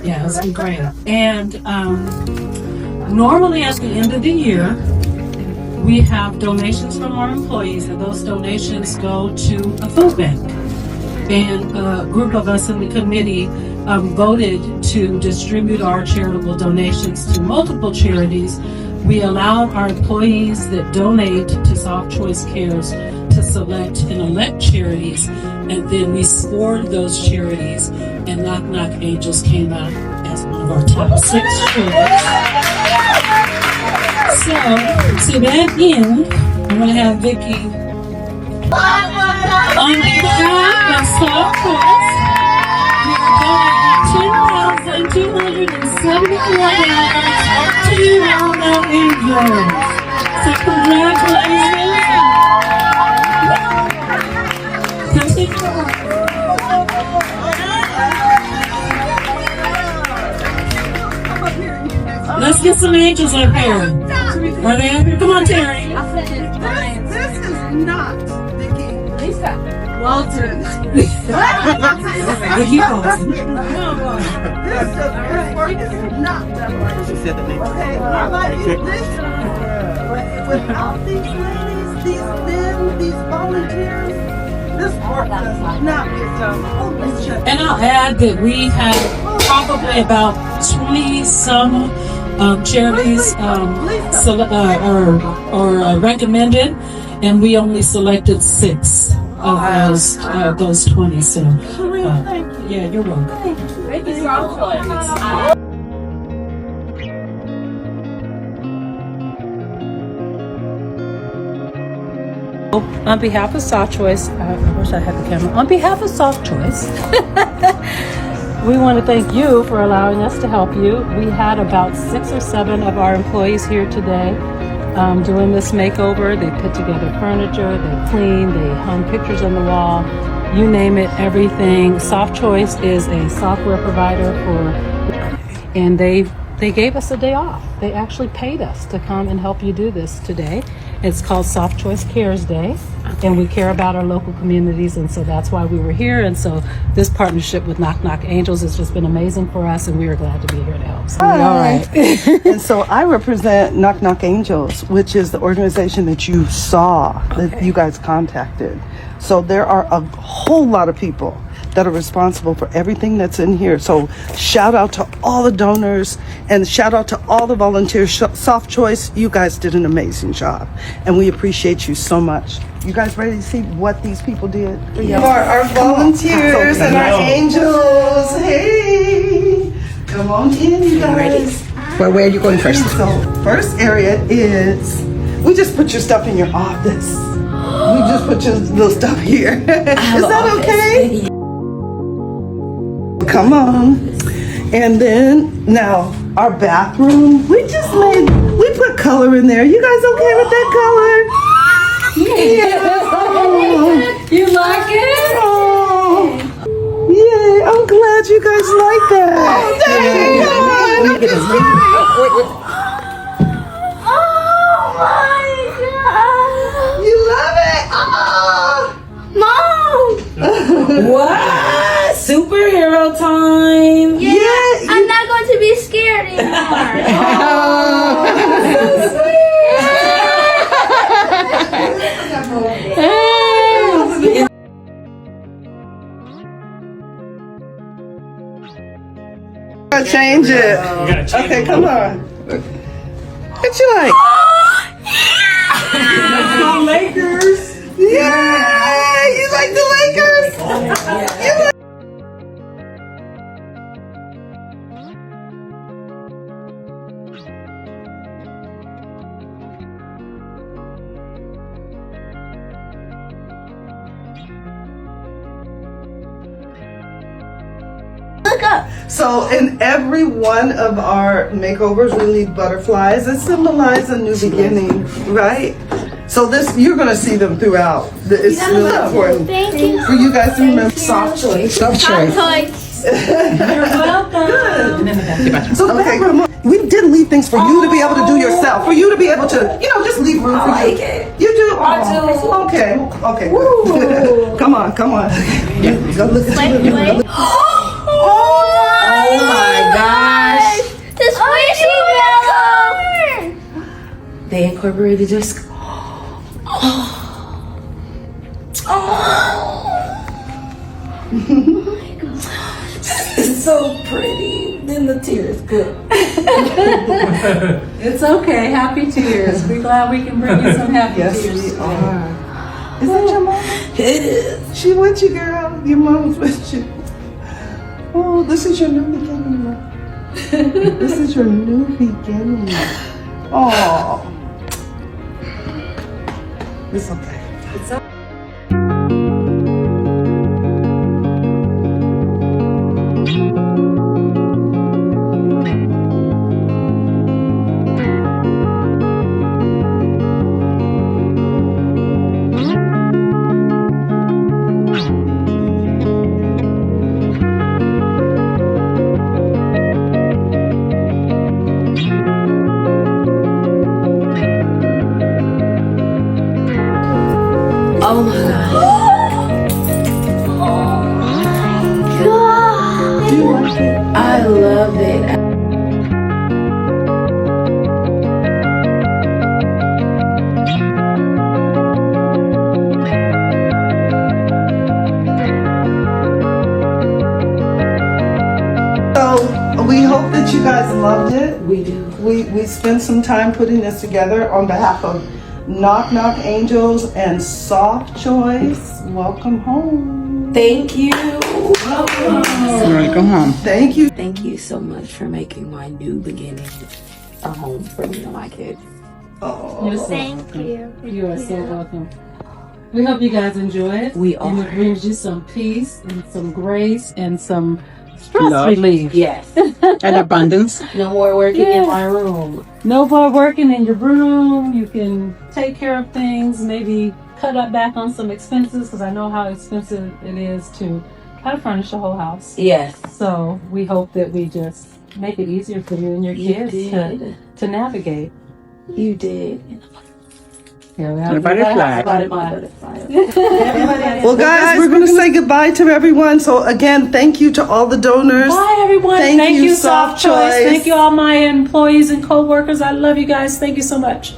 Yeah, it's been great. And normally at the end of the year, we have donations from our employees, and those donations go to a food bank. And a group of us in the committee voted to distribute our charitable donations to multiple charities. We allowed our employees that donate to Softchoice Cares to select and elect charities, and then we scored those charities, and Knock Knock Angels came out as one of our top 6 charities. So, to that end, I'm going to have Vicki on behalf of Softchoice. We are donating $10,274 to Knock Knock Angels. So congratulations. Let's get some angels up here. Are they up here? Come on, Terry. This is not Vicki. Lisa. Walton. Vicki Walton. This work is not done right. She said the name. Okay, how about you? Without these ladies, these men, these volunteers, this work does not get done. Holy shit. And I'll add that we have probably about 20 some charities recommended, and we only selected 6 of those 20. So, yeah, you're welcome. Thank you so much. On behalf of Softchoice, I wish I had the camera. On behalf of Softchoice, we want to thank you for allowing us to help you. We had about 6 or 7 of our employees here today doing this makeover. They put together furniture, they cleaned, they hung pictures on the wall, you name it, everything. Softchoice is a software provider and they gave us a day off. They actually paid us to come and help you do this today. It's called Softchoice Cares Day, and we care about our local communities, and so that's why we were here. And so this partnership with Knock Knock Angels has just been amazing for us, and we are glad to be here to help. So, all right. And so I represent Knock Knock Angels, which is the organization that you saw, that you guys contacted. So there are a whole lot of people that are responsible for everything that's in here. So shout out to all the donors and shout out to all the volunteers. Softchoice, you guys did an amazing job, and we appreciate you so much. You guys ready to see what these people did? You are our volunteers and our angels. Hey, come on in, you guys. Well, where are you going first? So first area is, we just put your stuff in your office. We just put your little stuff here. Is that okay? Come on. And then now our bathroom, we put color in there. You guys okay with that color? Yeah. You like it? Oh. Yay, I'm glad you guys like that. Oh, dang. I'm just kidding. Oh my God. You love it? Oh. Mom! What? Superhero time! Yeah, I'm not going to be scared anymore. Gotta change it. Okay, come on. What you like? The Lakers! Yeah! You like the Lakers? You like So in every one of our makeovers, we leave butterflies that symbolize a new beginning, right? So this, you're gonna see them throughout. It's really important Thank you. for you guys to remember Softchoice. Softchoice. You're welcome. So okay, come on. We did leave things for you to be able to do yourself, for you to be able to, just leave room for you. You do? I do. Okay, good. Come on. Yeah, go look at you. Oh my gosh. The squishy mellow. They incorporated your sc- It's so pretty. Then the tears good. It's okay. Happy tears. We're glad we can bring you some happy Yes, tears. we are. Is that your mom? It is. She with you, girl. Your mom's with you. Oh, this is your new beginning. Mom. This is your new beginning. Oh. It's okay. Oh my gosh. Do you like it? I love it. So we hope that you guys loved it. We do. We spent some time putting this together on behalf of Knock Knock Angels and Softchoice. Welcome home. Thank you. Welcome home. Thank you. Thank you so much for making my new beginning a home for me and my kids. Oh. You're so Thank welcome. you. You are so welcome. We hope you guys enjoy it. We And are. it brings you some peace and some grace and some stress Love. relief. Yes. And abundance. No more working Yeah. in my room. No more working in your room. You can take care of things, maybe cut up back on some expenses because I know how expensive it is to try to furnish a whole house. Yes. So we hope that we just make it easier for you and your You kids did. to navigate. You did. Yeah, we And a butterfly. Well, guys, we're going to say goodbye to everyone. So, again, thank you to all the donors. Bye, everyone. Thank you, Soft Softchoice. Thank you, all my employees and co-workers. I love you guys. Thank you so much.